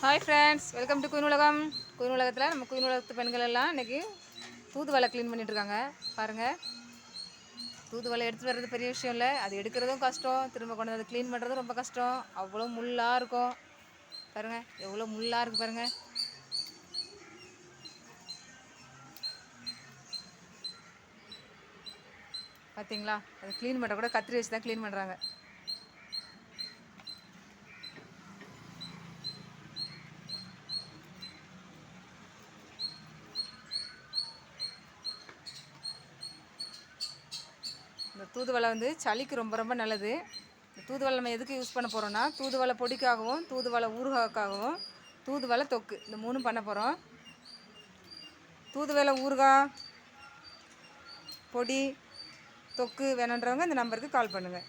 Hi friends, welcome to queen உலகம். Queen உலகத்தில் நம்ம குயின் உலகத்து பெண்கள் எல்லாம் இன்றைக்கி தூதுவளை க்ளீன் பண்ணிகிட்ருக்காங்க. பாருங்கள், தூதுவளை எடுத்துகிட்டு வர்றது பெரிய விஷயம் இல்லை, அது எடுக்கிறதும் கஷ்டம், திரும்ப கொண்டு வந்து க்ளீன் பண்ணுறதும் ரொம்ப கஷ்டம். அவ்வளோ முள்ளாக இருக்கும். பாருங்கள் எவ்வளோ முள்ளாக இருக்குது பாருங்கள். பார்த்தீங்களா, அது க்ளீன் பண்ணுற கூட கத்திரி வச்சு தான் க்ளீன் பண்ணுறாங்க. இந்த தூதுவளை வந்து சளிக்கு ரொம்ப ரொம்ப நல்லது. இந்த தூதுவளை நம்ம எதுக்கு யூஸ் பண்ண போகிறோன்னா, தூதுவளை பொடிக்காகவும், தூதுவளை ஊறுகாய்க்காகவும், தூதுவளை தொக்கு, இந்த மூணும் பண்ண போகிறோம். தூதுவளை ஊறுகாய், பொடி, தொக்கு வேணுன்றவங்க இந்த நம்பருக்கு கால் பண்ணுங்கள்.